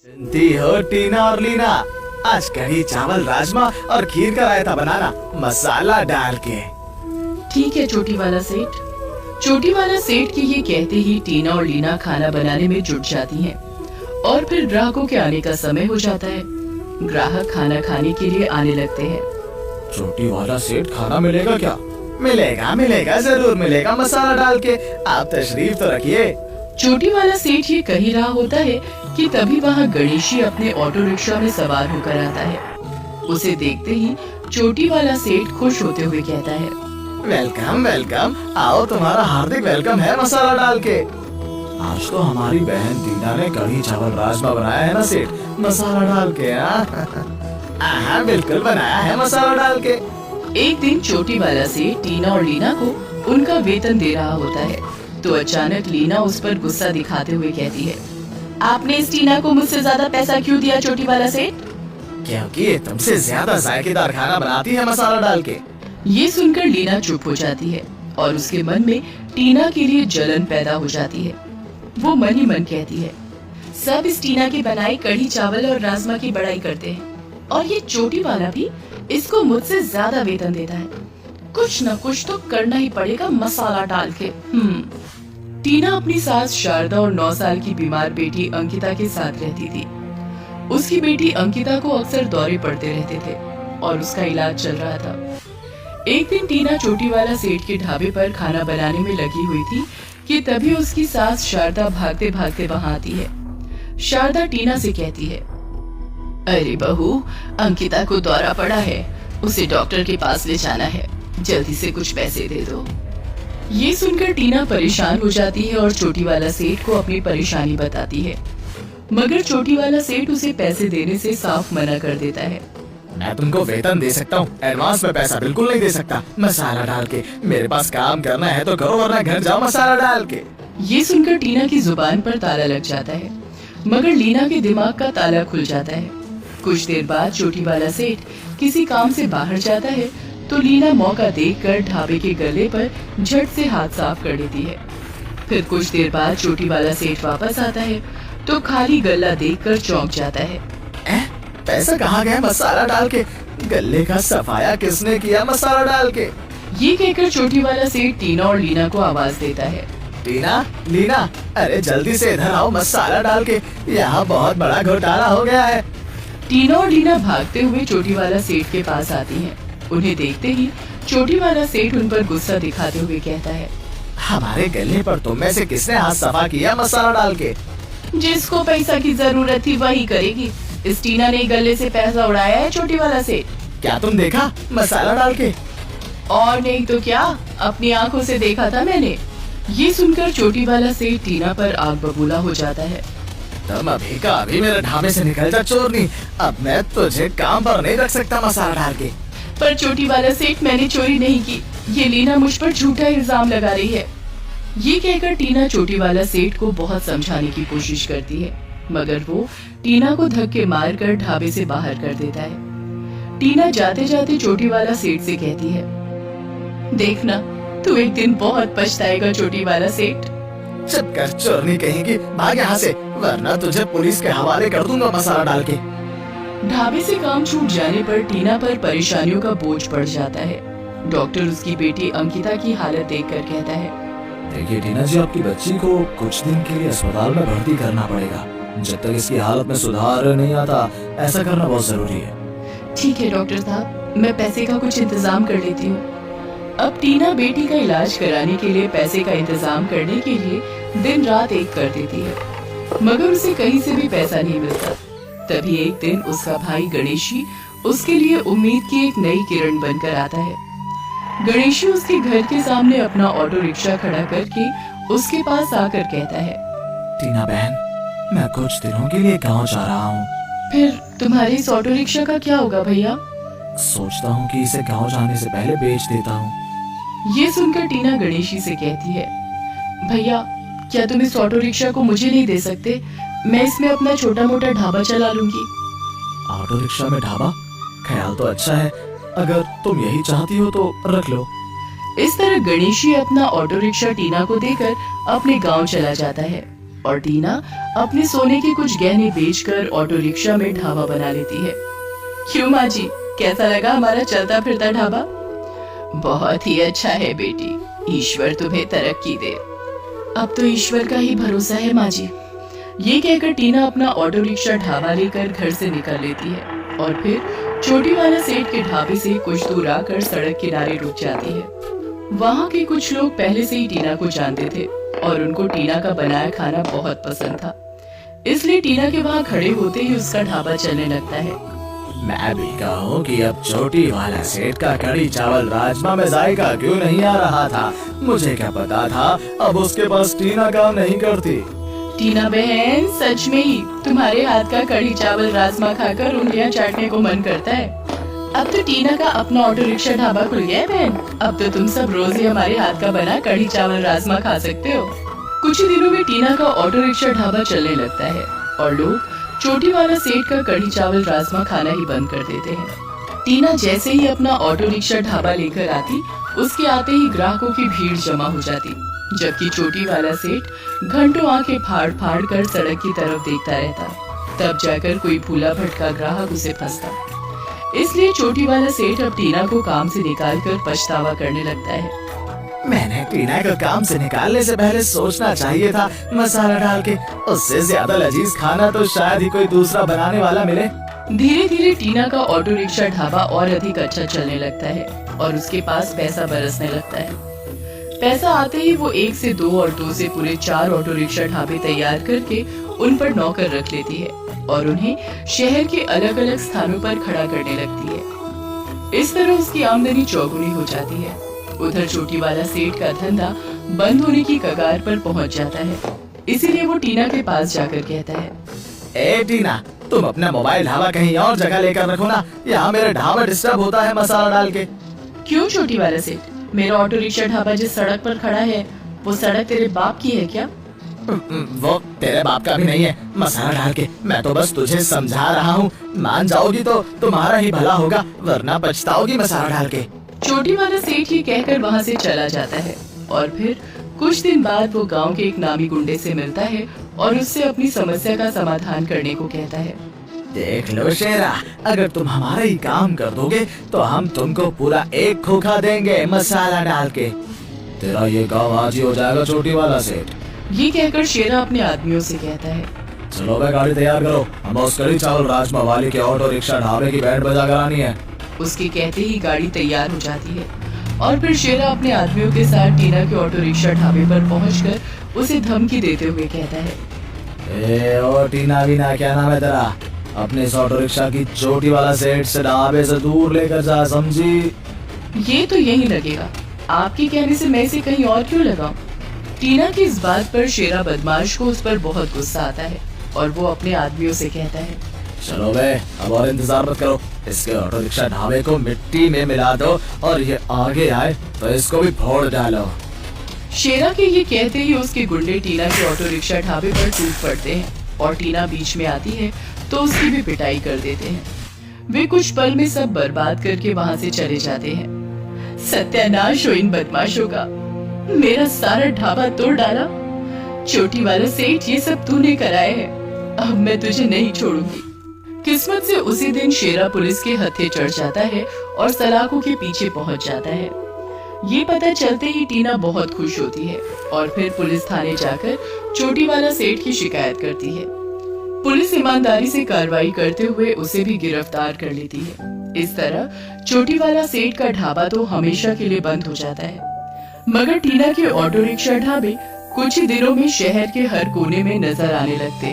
सुनती हो टीना और लीना, आज कढ़ी चावल राजमा और खीर का रायता बनाना मसाला डाल के। ठीक है छोटी वाला सेठ। छोटी वाला सेठ के ये कहते ही टीना और लीना खाना बनाने में जुट जाती हैं और फिर ग्राहकों के आने का समय हो जाता है। ग्राहक खाना खाने के लिए आने लगते हैं। छोटी वाला सेठ खाना मिलेगा क्या? मिलेगा मिलेगा, जरूर मिलेगा मसाला डाल के। आप तशरीफ तो रखिए। छोटी वाला सेठ ये कह ही रहा होता है कि तभी वहाँ गणेशी अपने ऑटो रिक्शा में सवार होकर आता है। उसे देखते ही छोटी वाला सेठ खुश होते हुए कहता है, वेलकम वेलकम, आओ तुम्हारा हार्दिक वेलकम है मसाला डाल के। आज तो हमारी बहन टीना ने कढ़ी चावल राजमा बनाया है ना सेठ, मसाला डाल के। हाँ बिल्कुल बनाया है मसाला डाल के। एक दिन छोटी वाला सेठ टीना और लीना को उनका वेतन दे रहा होता है तो अचानक लीना उस पर गुस्सा दिखाते हुए कहती है, आपने इस टीना को मुझसे ज्यादा पैसा क्यों दिया छोटी वाला सेठ? क्योंकि ये तुमसे ज्यादा जायकेदार खाना बनाती है मसाला डाल के। ये सुनकर लीना चुप हो जाती है और उसके मन में टीना के लिए जलन पैदा हो जाती है। वो मन ही मन कहती है, सब इस टीना की बनाई कढ़ी चावल और राजमा की बड़ाई करते हैं और ये छोटी वाला भी इसको मुझसे ज्यादा वेतन देता है। कुछ न कुछ तो करना ही पड़ेगा मसाला डाल के। टीना अपनी सास शारदा और 9 साल की बीमार बेटी अंकिता के साथ रहती थी। उसकी बेटी अंकिता को अक्सर दौरे पड़ते रहते थे और उसका इलाज चल रहा था। एक दिन टीना छोटी वाला सेठ के ढाबे पर खाना बनाने में लगी हुई थी कि तभी उसकी सास शारदा भागते भागते वहां आती है। शारदा टीना से कहती है, अरे बहू, अंकिता को दौरा पड़ा है, उसे डॉक्टर के पास ले जाना है, जल्दी से कुछ पैसे दे दो। ये सुनकर टीना परेशान हो जाती है और छोटी वाला सेठ को अपनी परेशानी बताती है, मगर छोटी वाला सेठ उसे पैसे देने से साफ मना कर देता है। मैं तुमको वेतन दे सकता हूँ, एडवांस में पैसा बिल्कुल नहीं दे सकता। मसाला डाल के मेरे पास काम करना है तो करो, वरना घर जाओ मसाला डाल के। ये सुनकर टीना की जुबान पर ताला लग जाता है, मगर लीना के दिमाग का ताला खुल जाता है। कुछ देर बाद छोटी वाला सेठ किसी काम से बाहर जाता है तो लीना मौका देखकर ढाबे के गले पर झट से हाथ साफ कर देती है। फिर कुछ देर बाद छोटी वाला सेठ वापस आता है तो खाली गल्ला देखकर चौंक जाता है। पैसा कहाँ गया मसाला डाल के? गले का सफाया किसने किया मसाला डाल के? ये कहकर छोटी वाला सेठ टीना और लीना को आवाज देता है, टीना, लीना, अरे जल्दी से इधर आओ मसाला डाल के, यहाँ बहुत बड़ा घोटाला हो गया है। टीना और लीना भागते हुए छोटी वाला सेठ के पास आती हैं। उन्हें देखते ही छोटी वाला सेठ उन पर गुस्सा दिखाते हुए कहता है, हमारे गले पर तुम में से किसने हाथ सफा किया मसाला डाल के? जिसको पैसा की जरूरत थी वही करेगी। इस टीना ने गले से पैसा उड़ाया है छोटी वाला सेठ। क्या तुम देखा मसाला डाल के? और नहीं तो क्या, अपनी आंखों से देखा था मैंने। ये सुनकर छोटी वाला सेठ टीना पर आग बबूला हो जाता है। तुम अभी का अभी मेरे ढाबे से निकल जा चोरनी, अब मैं तुझे काम पर नहीं रख सकता मसाला डाल के। पर छोटी वाला सेठ, मैंने चोरी नहीं की, ये लीना मुझ पर झूठा इल्जाम लगा रही है। ये कहकर टीना छोटी वाला सेठ को बहुत समझाने की कोशिश करती है, मगर वो टीना को धक्के मारकर ढाबे से बाहर कर देता है। टीना जाते जाते छोटी वाला सेठ से कहती है, देखना तू एक दिन बहुत पछताएगा छोटी वाला सेठ। चुप कर चोरनी कहेंगी, भाग यहाँ से, वरना तुझे पुलिस के हवाले कर दूंगा मसाला डाल के। ढाबे से काम छूट जाने पर टीना पर परेशानियों का बोझ पड़ जाता है। डॉक्टर उसकी बेटी अंकिता की हालत देखकर कहता है, देखिए टीना जी, आपकी बच्ची को कुछ दिन के लिए अस्पताल में भर्ती करना पड़ेगा। जब तक इसकी हालत में सुधार नहीं आता, ऐसा करना बहुत जरूरी है। ठीक है डॉक्टर साहब, मैं पैसे का कुछ इंतजाम कर लेती हूँ। अब टीना बेटी का इलाज कराने के लिए पैसे का इंतजाम करने के लिए दिन रात एक कर देती है, मगर उसे कहीं से भी पैसा नहीं मिलता। तभी एक दिन उसका भाई गणेशी उसके लिए उम्मीद की एक नई किरण बनकर आता है। गणेशी उसके घर के सामने अपना ऑटो रिक्शा खड़ा करके उसके पास आकर कहता है, टीना बहन, मैं कुछ दिनों के लिए गांव जा रहा हूँ। फिर तुम्हारे इस ऑटो रिक्शा का क्या होगा भैया? सोचता हूँ कि इसे गांव जाने से पहले बेच देता हूँ। ये सुनकर टीना गणेशी से कहती है, भैया क्या तुम इस ऑटो रिक्शा को मुझे नहीं दे सकते? मैं इसमें अपना छोटा मोटा ढाबा चला लूंगी। ऑटो रिक्शा में ढाबा? ख्याल तो अच्छा है, अगर तुम यही चाहती हो तो रख लो। इस तरह गणेशी अपना ऑटो रिक्शा टीना को देकर अपने गांव चला जाता है। और टीना अपने सोने के कुछ गहने बेचकर ऑटो रिक्शा में ढाबा बना लेती है। क्यों माँ जी, कैसा लगा हमारा चलता फिरता ढाबा? बहुत ही अच्छा है बेटी, ईश्वर तुम्हें तरक्की दे। अब तो ईश्वर का ही भरोसा है माँ जी। ये कहकर टीना अपना ऑटो रिक्शा ढाबा लेकर घर से निकल लेती है और फिर छोटी वाला सेठ के ढाबे से कुछ दूर आकर सड़क किनारे रुक जाती है। वहाँ के कुछ लोग पहले से ही टीना को जानते थे और उनको टीना का बनाया खाना बहुत पसंद था, इसलिए टीना के वहाँ खड़े होते ही उसका ढाबा चलने लगता है। मैं भी कहूँ कि अब छोटी वाला सेठ का कढ़ी चावल राजमा में जायका क्यों नहीं आ रहा था। मुझे क्या पता था अब उसके पास टीना काम नहीं करती। टीना बहन, सच में ही तुम्हारे हाथ का कढ़ी चावल राजमा खाकर उंगलियां चाटने को मन करता है। अब तो टीना का अपना ऑटो रिक्शा ढाबा खुल गया है बहन। अब तो तुम सब रोज ही हमारे हाथ का बना कढ़ी चावल राजमा खा सकते हो। कुछ ही दिनों में टीना का ऑटो रिक्शा ढाबा चलने लगता है और लोग छोटी वाला सेठ का कढ़ी चावल राजमा खाना ही बंद कर देते हैं। टीना जैसे ही अपना ऑटो रिक्शा ढाबा लेकर आती, उसके आते ही ग्राहकों की भीड़ जमा हो जाती, जबकि छोटी वाला सेठ घंटों आंखें फाड़ फाड़ कर सड़क की तरफ देखता रहता। तब जाकर कोई भूला भटका ग्राहक उसे फंसता। इसलिए छोटी वाला सेठ अब टीना को काम से निकालकर पछतावा करने लगता है। मैंने टीना को काम से निकालने से पहले सोचना चाहिए था मसाला डाल के। उससे ज्यादा लजीज खाना तो शायद ही कोई दूसरा बनाने वाला मिले। धीरे धीरे टीना का ऑटो रिक्शा ढाबा और अधिक अच्छा चलने लगता है और उसके पास पैसा बरसने लगता है। पैसा आते ही वो 1 से 2 और 2 से पूरे 4 ऑटो रिक्शा ढाबे तैयार करके उन पर नौकर रख लेती है और उन्हें शहर के अलग अलग स्थानों पर खड़ा करने लगती है। इस तरह उसकी आमदनी चौगुनी हो जाती है। उधर छोटी वाला सेठ का धंधा बंद होने की कगार पर पहुंच जाता है, इसीलिए वो टीना के पास जाकर कहता है, ए टीना, तुम अपना मोबाइल ढाबा कहीं और जगह लेकर रखो ना, यहाँ मेरा ढाबा डिस्टर्ब होता है मसाला डाल के। क्यों छोटी वाला सेठ, मेरा ऑटो रिक्शा ढाबा जिस सड़क पर खड़ा है वो सड़क तेरे बाप की है क्या? वो तेरे बाप का भी नहीं है मसाला डाल के। मैं तो बस तुझे समझा रहा हूँ, मान जाओगी तो तुम्हारा ही भला होगा, वरना पछताओगी मसाला डाल के। छोटी वाला सेठ ये कहकर वहाँ से चला जाता है और फिर कुछ दिन बाद वो गांव के एक नामी गुंडे से मिलता है और उससे अपनी समस्या का समाधान करने को कहता है। देख लो शेरा, अगर तुम हमारा ही काम कर दोगे तो हम तुमको पूरा 1 खोखा देंगे मसाला डाल के। तेरा ये काम आज ही हो जाएगा छोटी वाला सेठ। ये कहकर शेरा अपने आदमियों से कहता है, चलो भाई गाड़ी तैयार करो, हमें उस कढ़ी चावल राजमा वाली के ऑटो रिक्शा ढाबे की बैंड बजा करानी है। उसके कहते ही गाड़ी तैयार हो जाती है और फिर शेरा अपने आदमियों के साथ टीना के ऑटो रिक्शा ढाबे पर पहुंचकर उसे धमकी देते हुए कहता है, ए ओ टीना वीना, क्या नाम है तेरा? अपने इस ऑटो रिक्शा की छोटी वाला सेठ से ढाबे से दूर लेकर जा, समझी? ये तो यही लगेगा, आपके कहने से मैं इसे कहीं और क्यों लगाऊं? टीना की इस बात पर शेरा बदमाश को उस पर बहुत गुस्सा आता है और वो अपने आदमियों से कहता है, चलो बे, अब और इंतजार मत करो, इसके ऑटो रिक्शा ढाबे को मिट्टी में मिला दो और ये आगे आए तो इसको भी फोड़ डालो। शेरा के ये कहते ही उसके गुंडे टीना के ऑटो रिक्शा ढाबे पर टूट पड़ते हैं और टीना बीच में आती है तो उसकी भी पिटाई कर देते हैं। वे कुछ पल में सब बर्बाद करके वहाँ से चले जाते हैं। सत्यानाश हो इन बदमाशों का, मेरा सारा ढाबा तोड़ डाला। छोटी वाला सेठ, ये सब तूने कराया है, अब मैं तुझे नहीं छोड़ूंगी। किस्मत से उसी दिन शेरा पुलिस के हत्थे चढ़ जाता है और सलाखों के पीछे पहुंच जाता है। ये पता चलते ही टीना बहुत खुश होती है और फिर पुलिस थाने जाकर छोटी वाला सेठ की शिकायत करती है। पुलिस ईमानदारी से कार्रवाई करते हुए उसे भी गिरफ्तार कर लेती है। इस तरह छोटी वाला सेठ का ढाबा तो हमेशा के लिए बंद हो जाता है, मगर टीना के ऑटो रिक्शा ढाबे कुछ ही दिनों में शहर के हर कोने में नजर आने लगते।